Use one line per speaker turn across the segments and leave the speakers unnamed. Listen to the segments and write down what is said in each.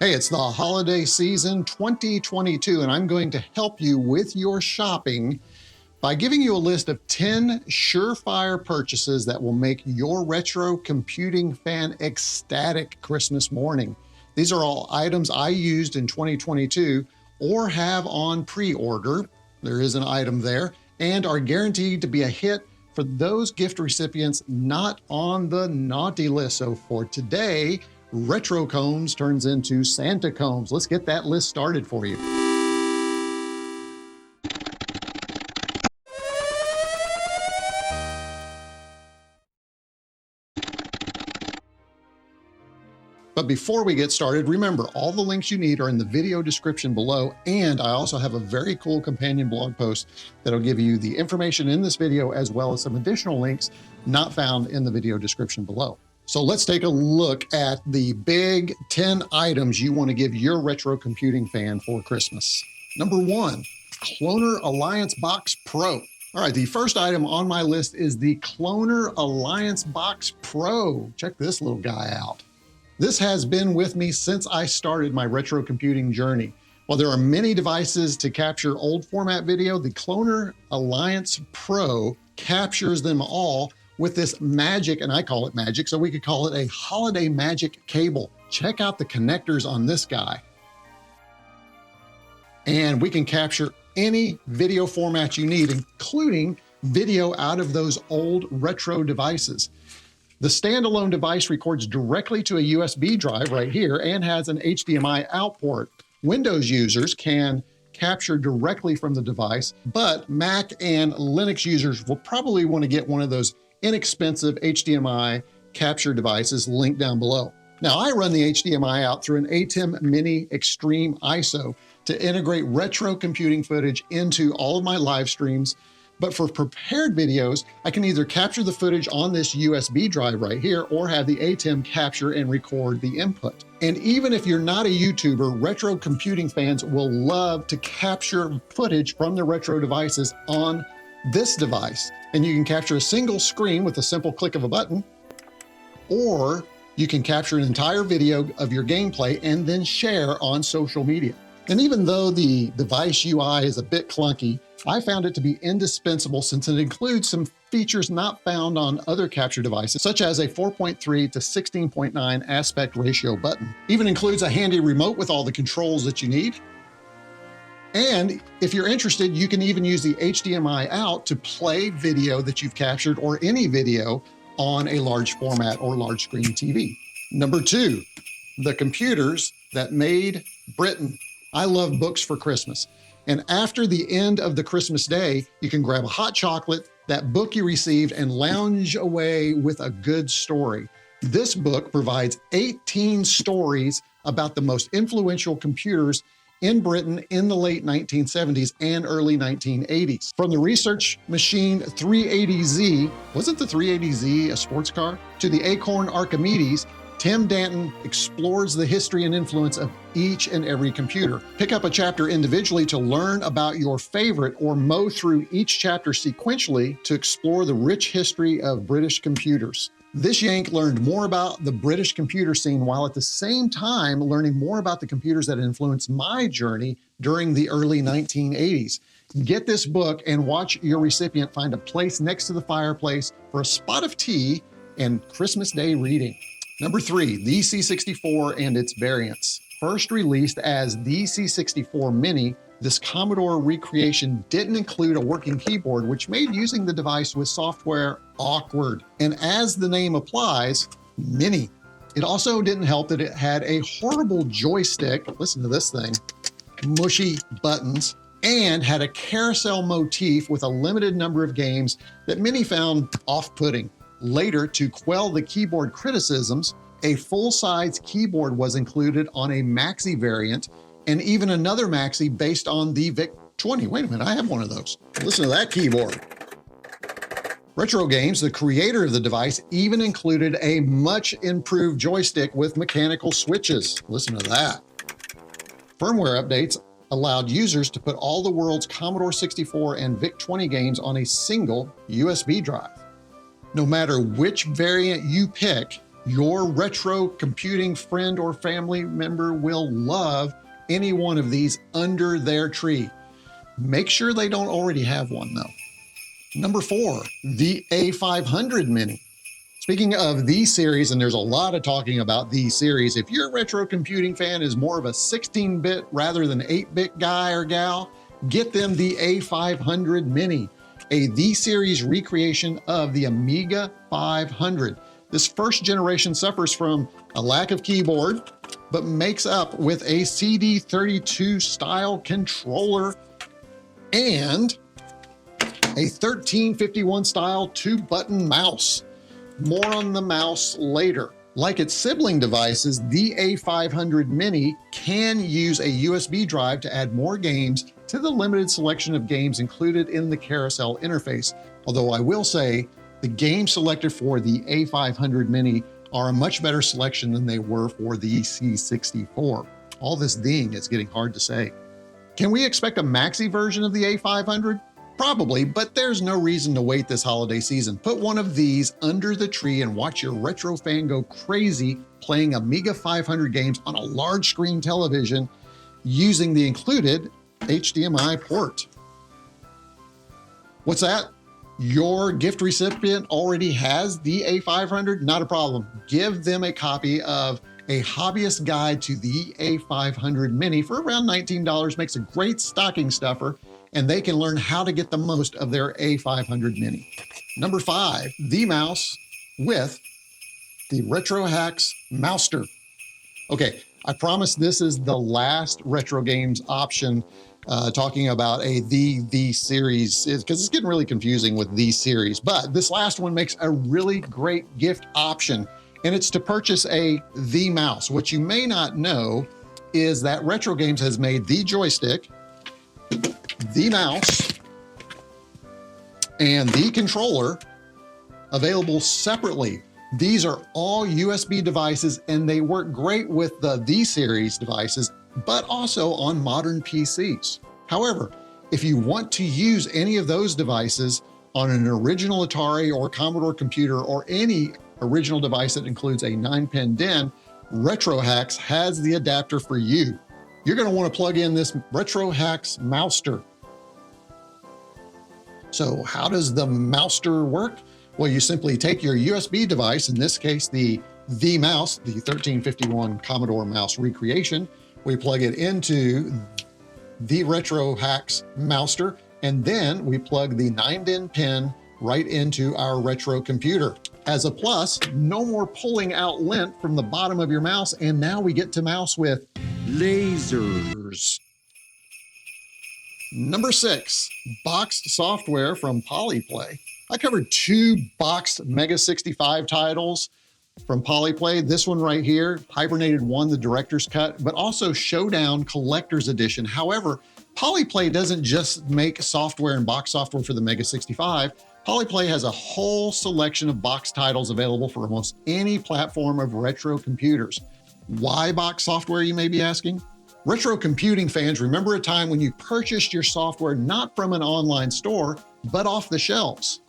Hey, it's the holiday season 2022, and I'm going to help you with your shopping by giving you a list of 10 surefire purchases that will make your retro computing fan ecstatic Christmas morning. These are all items I used in 2022 or have on pre-order. There is an item there, and are guaranteed to be a hit for those gift recipients not on the naughty list. So for today, retroCombs turns into santaCombs. Let's get that list started for you. But before we get started, remember, all the links you need are in the video description below, and I also have a very cool companion blog post that'll give you the information in this video as well as some additional links not found in the video description below. So let's take a look at the big 10 items you want to give your retro computing fan for Christmas. Number 1, Cloner Alliance Box Pro. All right, the first item on my list is the Cloner Alliance Box Pro. Check this little guy out. This has been with me since I started my retro computing journey. While there are many devices to capture old format video, the Cloner Alliance Pro captures them all with this magic, and I call it magic, so we could call it a holiday magic cable. Check out the connectors on this guy. And we can capture any video format you need, including video out of those old retro devices. The standalone device records directly to a USB drive right here and has an HDMI out port. Windows users can capture directly from the device, but Mac and Linux users will probably want to get one of those inexpensive HDMI capture devices linked down below. Now, I run the HDMI out through an ATEM Mini Extreme ISO to integrate retro computing footage into all of my live streams. But for prepared videos, I can either capture the footage on this USB drive right here or have the ATEM capture and record the input. And even if you're not a YouTuber, retro computing fans will love to capture footage from the retro devices on this device. And you can capture a single screen with a simple click of a button, or you can capture an entire video of your gameplay and then share on social media. And even though the device UI is a bit clunky, I found it to be indispensable since it includes some features not found on other capture devices, such as a 4.3 to 16.9 aspect ratio button. Even includes a handy remote with all the controls that you need. And if you're interested, you can even use the HDMI out to play video that you've captured or any video on a large format or large screen TV. Number 2, the computers that made Britain. I love books for Christmas. And after the end of the Christmas day, you can grab a hot chocolate, that book you received, and lounge away with a good story. This book provides 18 stories about the most influential computers in Britain in the late 1970s and early 1980s. From the research machine 380Z, wasn't the 380Z a sports car? To the Acorn Archimedes, Tim Danton explores the history and influence of each and every computer. Pick up a chapter individually to learn about your favorite, or mow through each chapter sequentially to explore the rich history of British computers. This yank learned more about the British computer scene while at the same time learning more about the computers that influenced my journey during the early 1980s. Get this book and watch your recipient find a place next to the fireplace for a spot of tea and Christmas Day reading. Number 3, the C64 and its variants. First released as the C64 Mini, this Commodore recreation didn't include a working keyboard, which made using the device with software awkward. And as the name applies, mini. It also didn't help that it had a horrible joystick, listen to this thing, mushy buttons, and had a carousel motif with a limited number of games that many found off-putting. Later, to quell the keyboard criticisms, a full-size keyboard was included on a Maxi variant, and even another Maxi based on the VIC-20. Wait a minute, I have one of those. Listen to that keyboard. Retro Games, the creator of the device, even included a much improved joystick with mechanical switches. Listen to that. Firmware updates allowed users to put all the world's Commodore 64 and VIC-20 games on a single USB drive. No matter which variant you pick, Your retro computing friend or family member will love any one of these under their tree. Make sure they don't already have one though. Number 4, the A500 Mini. Speaking of the series, and there's a lot of talking about the series, if your retro computing fan is more of a 16-bit rather than 8-bit guy or gal, get them the A500 Mini, a the series recreation of the Amiga 500. This first generation suffers from a lack of keyboard, but makes up with a CD32 style controller and a 1351 style 2-button mouse. More on the mouse later. Like its sibling devices, the A500 Mini can use a USB drive to add more games to the limited selection of games included in the carousel interface. Although I will say, the games selected for the A500 Mini are a much better selection than they were for the C64. All this ding is getting hard to say. Can we expect a maxi version of the A500? Probably, but there's no reason to wait this holiday season. Put one of these under the tree and watch your retro fan go crazy playing Amiga 500 games on a large screen television using the included HDMI port. What's that? Your gift recipient already has the A500? Not a problem. Give them a copy of A Hobbyist Guide to the A500 Mini for around $19. Makes a great stocking stuffer, and they can learn how to get the most of their A500 Mini. Number 5, the mouse with the RetroHax Mouster. Okay, I promise this is the last retro games option talking about a the series, because it's getting really confusing with the series. But this last one makes a really great gift option, and it's to purchase a the mouse. What you may not know is that Retro Games has made the joystick, the mouse, and the controller available separately. These are all USB devices, and they work great with the series devices, but also on modern PCs. However, if you want to use any of those devices on an original Atari or Commodore computer or any original device that includes a 9-pin DIN, RetroHax has the adapter for you. You're going to want to plug in this RetroHax Mouster. So how does the Mouster work? Well, you simply take your USB device, in this case, the mouse, the 1351 Commodore mouse recreation. We plug it into the RetroHax Mouster, and then we plug the 9-DIN pin right into our retro computer. As a plus, no more pulling out lint from the bottom of your mouse, and now we get to mouse with lasers. Number 6, boxed software from Polyplay. I covered 2 boxed Mega 65 titles from Polyplay. This one right here, Hibernated 1, the director's cut, but also Showdown Collector's Edition. However, Polyplay doesn't just make software and box software for the Mega 65. Polyplay has a whole selection of box titles available for almost any platform of retro computers. Why box software, you may be asking? Retro computing fans remember a time when you purchased your software not from an online store, but off the shelves.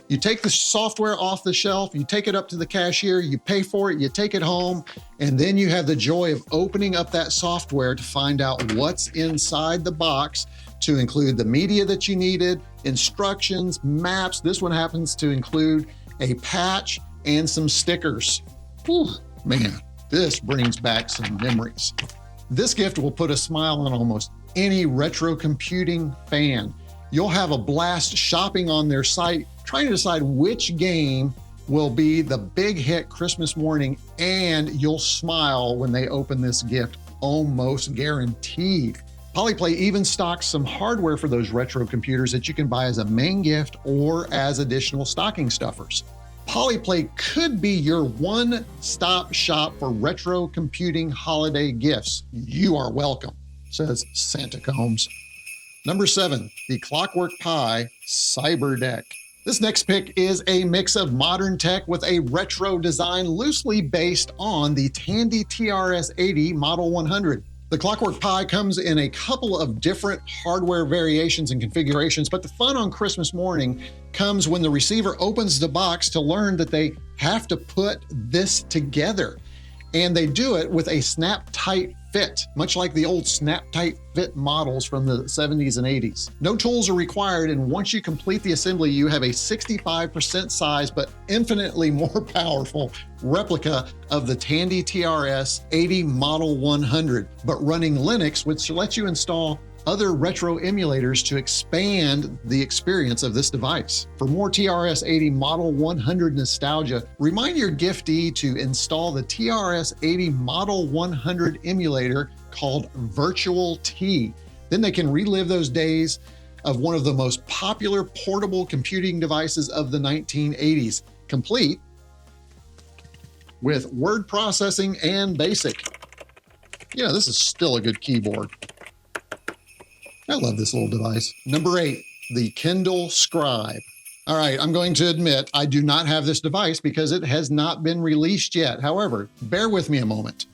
You take the software off the shelf, you take it up to the cashier, you pay for it, you take it home, and then you have the joy of opening up that software to find out what's inside the box, to include the media that you needed, instructions, maps. This one happens to include a patch and some stickers. Whew, man, this brings back some memories. This gift will put a smile on almost any retro computing fan. You'll have a blast shopping on their site, trying to decide which game will be the big hit Christmas morning, and you'll smile when they open this gift, almost guaranteed. Polyplay even stocks some hardware for those retro computers that you can buy as a main gift or as additional stocking stuffers. Polyplay could be your one-stop shop for retro computing holiday gifts. You are welcome, says santaCombs. Number 7, the Clockwork Pi Cyber Deck. This next pick is a mix of modern tech with a retro design loosely based on the Tandy TRS-80 Model 100. The Clockwork Pi comes in a couple of different hardware variations and configurations, but the fun on Christmas morning comes when the receiver opens the box to learn that they have to put this together. And they do it with a snap-tight fit, much like the old snap-tight fit models from the 70s and 80s. No tools are required, and once you complete the assembly, you have a 65% size but infinitely more powerful replica of the Tandy TRS-80 Model 100, but running Linux, which lets you install other retro emulators to expand the experience of this device. For more TRS-80 Model 100 nostalgia, remind your giftee to install the TRS-80 Model 100 emulator called Virtual T. Then they can relive those days of one of the most popular portable computing devices of the 1980s, complete with word processing and BASIC. You know, this is still a good keyboard. I love this little device. Number 8, the Kindle Scribe. All right, I'm going to admit I do not have this device because it has not been released yet. However, bear with me a moment.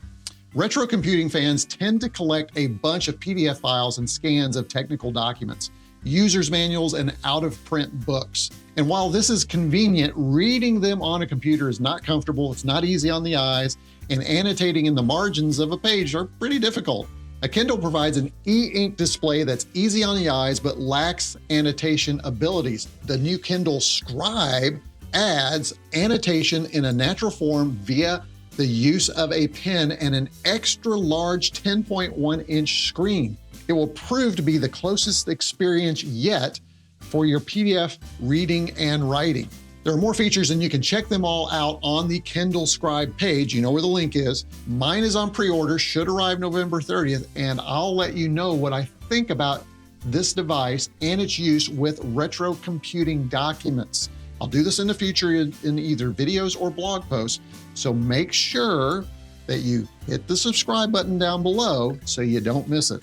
Retro computing fans tend to collect a bunch of PDF files and scans of technical documents, users' manuals, and out-of-print books. And while this is convenient, reading them on a computer is not comfortable, it's not easy on the eyes, and annotating in the margins of a page are pretty difficult. A Kindle provides an e-ink display that's easy on the eyes but lacks annotation abilities. The new Kindle Scribe adds annotation in a natural form via the use of a pen and an extra large 10.1-inch screen. It will prove to be the closest experience yet for your PDF reading and writing. There are more features and you can check them all out on the Kindle Scribe page. You know where the link is. Mine is on pre-order, should arrive November 30th, and I'll let you know what I think about this device and its use with retro computing documents. I'll do this in the future in either videos or blog posts, so make sure that you hit the subscribe button down below so you don't miss it.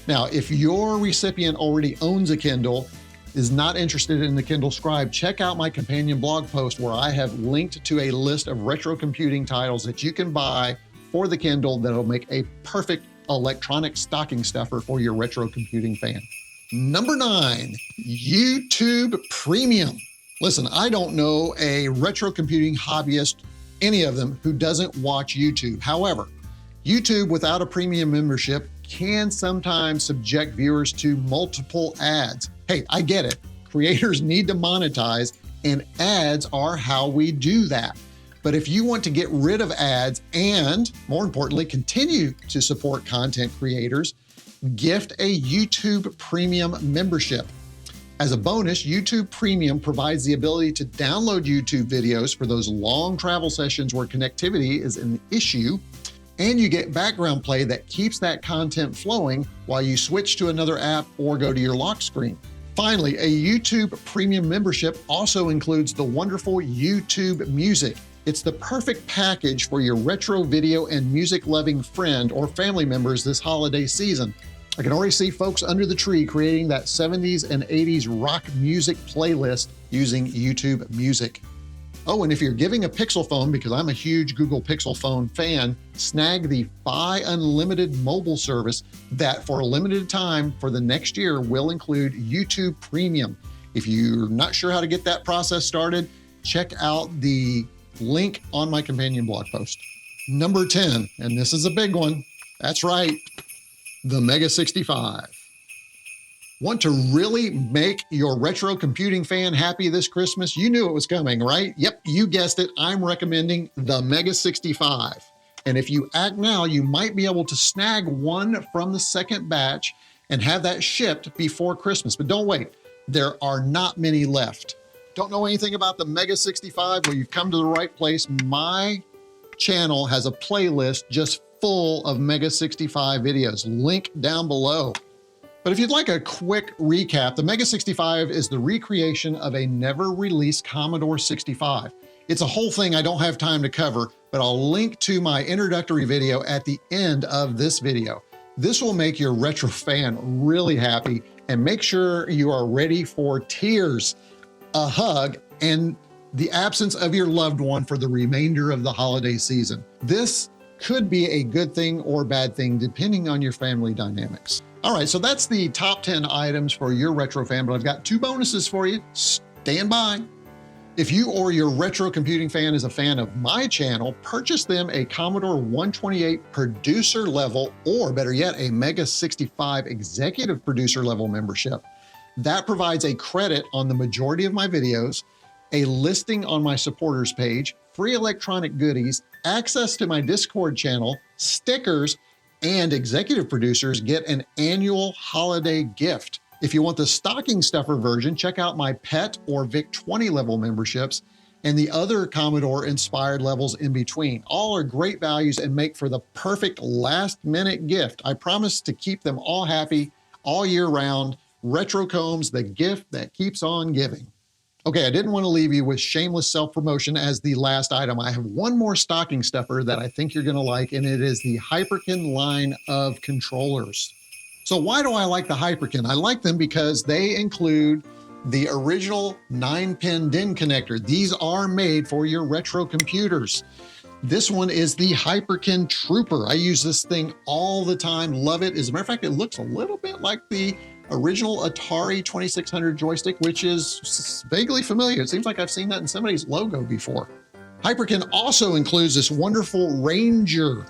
Now, if your recipient already owns a Kindle, is not interested in the Kindle Scribe, check out my companion blog post where I have linked to a list of retro computing titles that you can buy for the Kindle that'll make a perfect electronic stocking stuffer for your retro computing fan. Number 9, YouTube Premium. Listen, I don't know a retro computing hobbyist, any of them, who doesn't watch YouTube. However, YouTube without a premium membership can sometimes subject viewers to multiple ads. Hey, I get it. Creators need to monetize, and ads are how we do that. But if you want to get rid of ads and, more importantly, continue to support content creators, gift a YouTube Premium membership. As a bonus, YouTube Premium provides the ability to download YouTube videos for those long travel sessions where connectivity is an issue, and you get background play that keeps that content flowing while you switch to another app or go to your lock screen. Finally, a YouTube Premium membership also includes the wonderful YouTube Music. It's the perfect package for your retro video and music-loving friend or family members this holiday season. I can already see folks under the tree creating that 70s and 80s rock music playlist using YouTube Music. Oh, and if you're giving a Pixel phone, because I'm a huge Google Pixel phone fan, snag the Fi Unlimited mobile service that for a limited time for the next year will include YouTube Premium. If you're not sure how to get that process started, check out the link on my companion blog post. Number 10, and this is a big one. That's right, the Mega 65. Want to really make your retro computing fan happy this Christmas? You knew it was coming, right? Yep, you guessed it. I'm recommending the Mega 65. And if you act now, you might be able to snag one from the second batch and have that shipped before Christmas. But don't wait, there are not many left. Don't know anything about the Mega 65? Well, you've come to the right place. My channel has a playlist just full of Mega 65 videos. Link down below. But if you'd like a quick recap, the Mega 65 is the recreation of a never-released Commodore 65. It's a whole thing I don't have time to cover, but I'll link to my introductory video at the end of this video. This will make your retro fan really happy, and make sure you are ready for tears, a hug, and the absence of your loved one for the remainder of the holiday season. This could be a good thing or bad thing depending on your family dynamics. All right, so that's the top 10 items for your retro fan, but I've got 2 bonuses for you. Stand by. If you or your retro computing fan is a fan of my channel, purchase them a Commodore 128 producer level, or better yet, a Mega 65 executive producer level membership. That provides a credit on the majority of my videos, a listing on my supporters page, free electronic goodies, access to my Discord channel, stickers, and executive producers get an annual holiday gift. If you want the stocking stuffer version, check out my Pet or VIC-20 level memberships and the other Commodore inspired levels in between. All are great values and make for the perfect last minute gift. I promise to keep them all happy all year round. retroCombs, the gift that keeps on giving. Okay, I didn't want to leave you with shameless self-promotion as the last item. I have one more stocking stuffer that I think you're going to like, and it is the Hyperkin line of controllers. So why do I like the Hyperkin? I like them because they include the original 9-pin DIN connector. These are made for your retro computers. This one is the Hyperkin Trooper. I use this thing all the time, love it. As a matter of fact, it looks a little bit like the original Atari 2600 joystick, which is vaguely familiar. It seems like I've seen that in somebody's logo before. Hyperkin also includes this wonderful Ranger.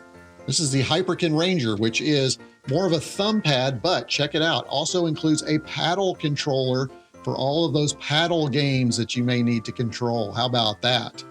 This is the Hyperkin Ranger, which is more of a thumb pad, but check it out. Also includes a paddle controller for all of those paddle games that you may need to control. How about that?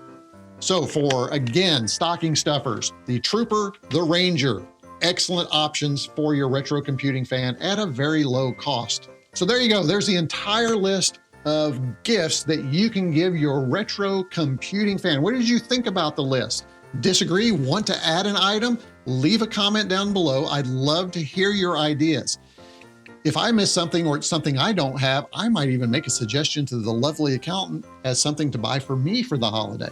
So for, again, stocking stuffers, the Trooper, the Ranger, excellent options for your retro computing fan at a very low cost. So there you go. There's the entire list of gifts that you can give your retro computing fan. What did you think about the list? Disagree? Want to add an item? Leave a comment down below. I'd love to hear your ideas. If I miss something or it's something I don't have, I might even make a suggestion to the lovely accountant as something to buy for me for the holiday.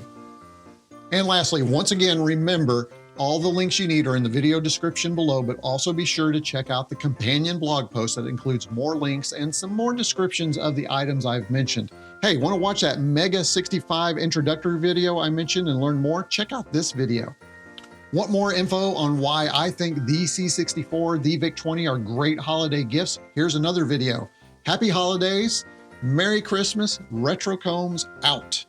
And lastly, once again, remember, all the links you need are in the video description below, but also be sure to check out the companion blog post that includes more links and some more descriptions of the items I've mentioned. Hey, want to watch that Mega 65 introductory video I mentioned and learn more? Check out this video. Want more info on why I think the C64, the VIC-20 are great holiday gifts? Here's another video. Happy holidays, Merry Christmas, retroCombs out.